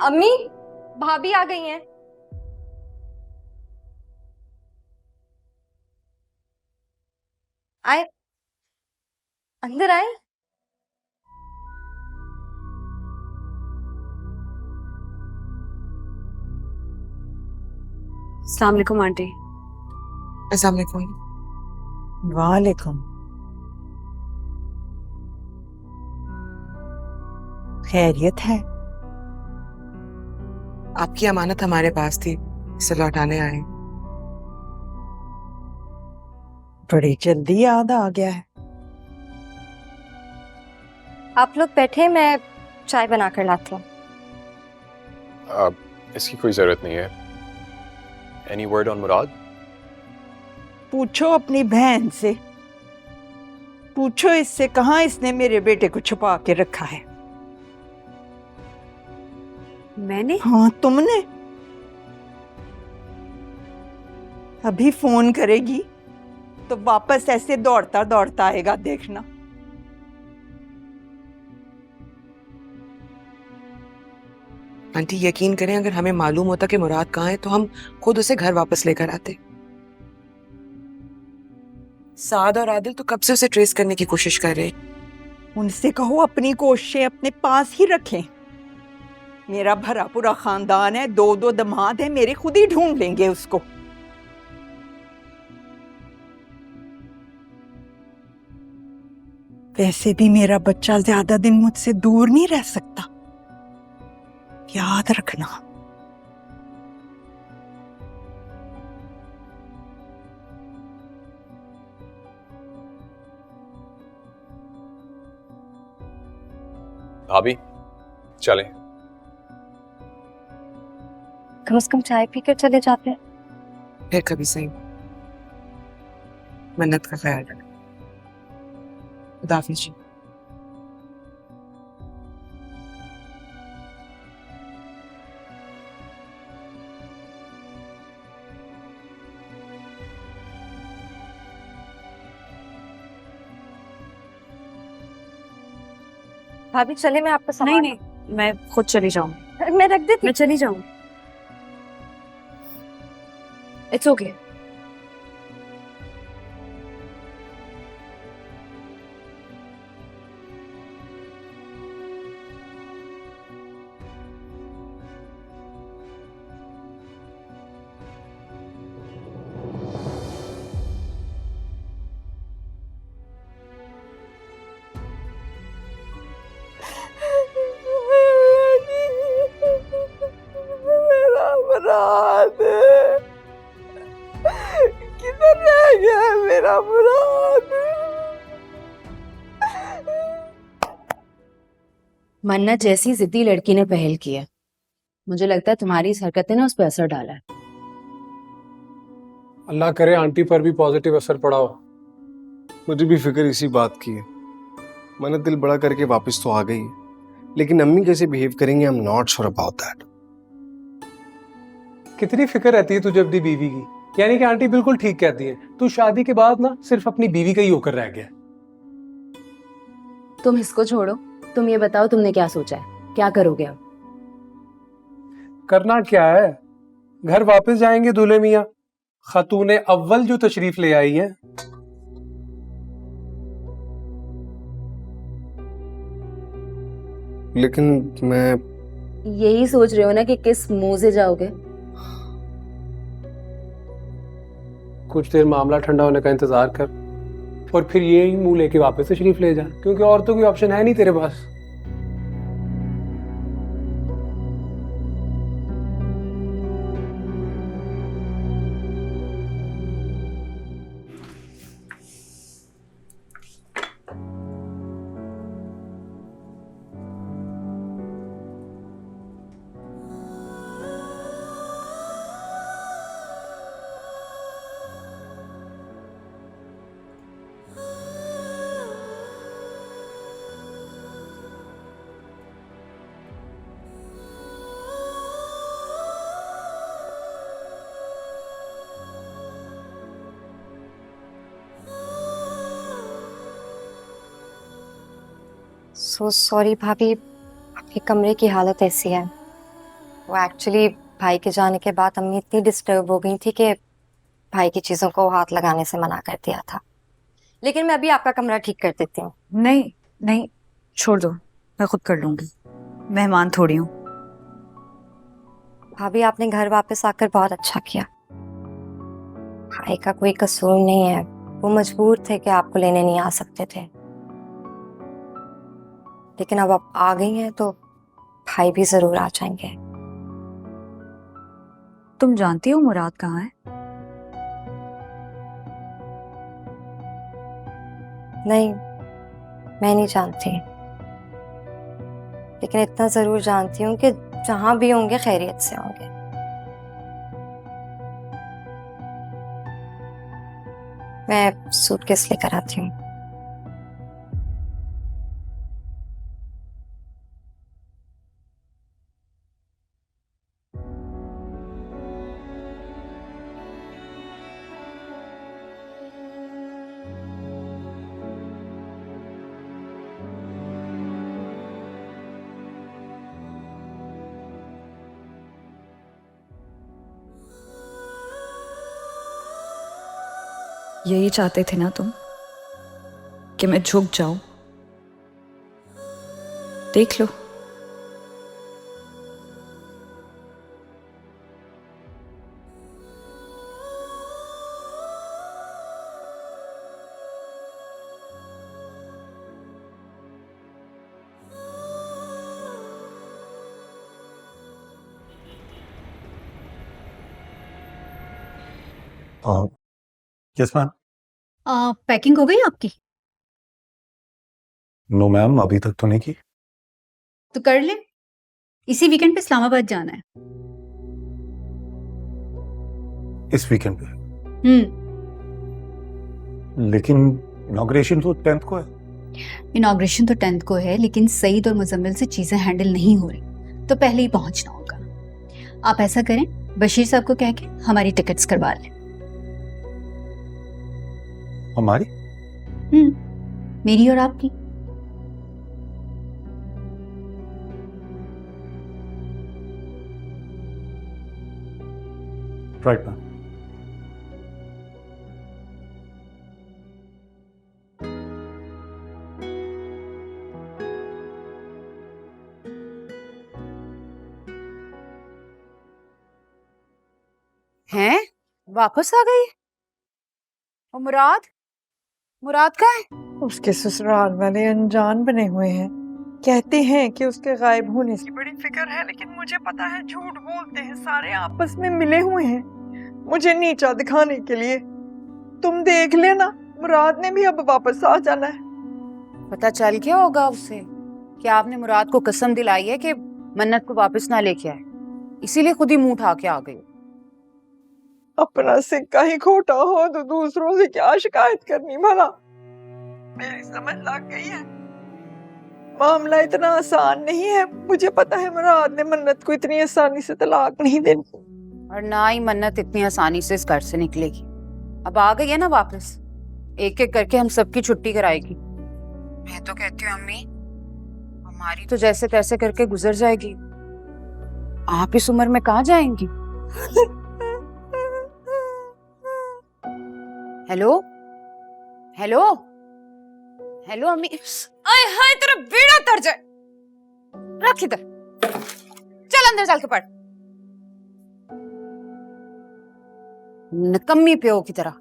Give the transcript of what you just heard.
अम्मी, भाभी आ गई हैं। आए, अंदर आए। अस्सलाम वालेकुम आंटी। अस्सलाम वालेकुम। वालेकुम। खैरियत है? आपकी अमानत हमारे पास थी, इसे लौटाने आए। बड़ी जल्दी याद आ गया है। आप लोग बैठे, मैं चाय बना कर लाती हूँ। इसकी कोई जरूरत नहीं है। एनी वर्ड ऑन मुराद? पूछो अपनी बहन से, पूछो इससे कहाँ इसने मेरे बेटे को छुपा के रखा है। मैंने? हाँ, तुमने। अभी फोन करेगी तो वापस ऐसे दौड़ता दौड़ता आएगा, देखना। आंटी यकीन करें, अगर हमें मालूम होता कि मुराद कहाँ है तो हम खुद उसे घर वापस लेकर आते। साद और आदिल तो कब से उसे ट्रेस करने की कोशिश कर रहे हैं। उनसे कहो अपनी कोशिशें अपने पास ही रखें। मेरा भरा पूरा खानदान है, दो दो दामाद है मेरे, खुद ही ढूंढ लेंगे उसको। वैसे भी मेरा बच्चा ज्यादा दिन मुझसे दूर नहीं रह सकता, याद रखना। भाभी चलें। कम से कम चाय पी कर चले जाते हैं। फिर कभी सही। मन्नत का ख्याल रखना। खुदा हाफिज़ जी। भाभी चले, मैं आपका नहीं सामान। नहीं, मैं खुद चली जाऊंगी। मैं रख देती। मैं चली जाऊंगी। It's okay. मेरा मुराद किधर रह गया है मेरा मुराद? मन्नत जैसी जिद्दी लड़की ने पहल की है। मुझे लगता है तुम्हारी इस हरकत ने उस पर असर डाला है। अल्लाह करे आंटी पर भी पॉजिटिव असर पड़ा हो। मुझे भी फिक्र इसी बात की है। मैंने दिल बड़ा करके वापस तो आ गई है, लेकिन अम्मी कैसे बिहेव करेंगे, I am not sure about that. कितनी फिक्र रहती है तुझे अपनी बीवी की। यानी कि आंटी बिल्कुल ठीक कहती है, तू शादी के बाद ना सिर्फ अपनी बीवी का ही होकर रह गया। तुम इसको छोड़ो, तुम ये बताओ तुमने क्या सोचा है, क्या करोगे अब? करना क्या है, घर वापस जाएंगे दूल्हे मियाँ। खातूने अव्वल जो तशरीफ ले आई है। लेकिन मैं यही सोच रहे हो ना कि किस मुंह से जाओगे? कुछ देर मामला ठंडा होने का इंतजार कर और फिर यही मुंह लेके वापस तशरीफ ले जा, क्योंकि और तो कोई ऑप्शन है नहीं तेरे पास। सो सॉरी भाभी, आपके कमरे की हालत ऐसी है। वो एक्चुअली भाई के जाने के बाद अम्मी इतनी डिस्टर्ब हो गई थी कि भाई की चीजों को हाथ लगाने से मना कर दिया था। लेकिन मैं अभी आपका कमरा ठीक कर देती हूँ। नहीं नहीं, छोड़ दो, मैं खुद कर लूंगी, मेहमान थोड़ी हूँ। भाभी आपने घर वापस आकर बहुत अच्छा किया। भाई का कोई कसूर नहीं है, वो मजबूर थे कि आपको लेने नहीं आ सकते थे। लेकिन अब आप आ गई हैं तो भाई भी जरूर आ जाएंगे। तुम जानती हो मुराद कहाँ है? नहीं, मैं नहीं जानती, लेकिन इतना जरूर जानती हूँ कि जहां भी होंगे खैरियत से होंगे। मैं सूटकेस लेकर आती हूँ। यही चाहते थे ना तुम, कि मैं झुक जाऊं? देख लो। Yes ma'am. पैकिंग हो गई आपकी? नो मैम, अभी तक तो नहीं की। तो कर ले, इसी वीकेंड पे इस्लामाबाद जाना है। इस वीकेंड पे? हम्म। लेकिन इनॉग्रेशन तो 10th को है। इनॉग्रेशन तो 10th को है, लेकिन सईद और मुजम्मिल से चीजें हैंडल नहीं हो रही, तो पहले ही पहुंचना होगा। आप ऐसा करें, बशीर साहब को कह के हमारी टिकट्स करवा लें। हमारी? मेरी और आपकी। Right ma'am. हैं? वापस आ गई? और मुराद? मुराद कहाँ है? उसके ससुराल वाले अनजान बने हुए हैं। कहते हैं कि उसके गायब होने की बड़ी फिक्र है, लेकिन मुझे पता है झूठ बोलते हैं। सारे आपस में मिले हुए हैं मुझे नीचा दिखाने के लिए। तुम देख लेना, मुराद ने भी अब वापस आ जाना है। पता चल क्या होगा उसे कि आपने मुराद को कसम दिलाई है कि मन्नत को वापस ना लेके आए, इसीलिए खुद ही मुंह उठा के आ गई। अपना सिक्का ही खोटा हो तो दूसरों से क्या शिकायत करनी भला। मेरी समझ लग गई है, मामला इतना आसान नहीं है। मुझे पता है मुराद ने मन्नत को इतनी आसानी से तलाक नहीं देनी, और ना ही मन्नत इतनी आसानी से इस घर से निकलेगी। अब आ गई है ना वापस, एक एक करके हम सबकी छुट्टी कराएगी। मैं तो कहती हूँ अम्मी, हमारी तो जैसे तैसे करके गुजर जाएगी, आप इस उम्र में कहाँ जाएंगी? हेलो हेलो हेलो अम्मी। आय हाय, तेरा बेड़ा तर जाए। रख इधर, चल अंदर चल के पढ़। निकम्मी प्यो की तरह।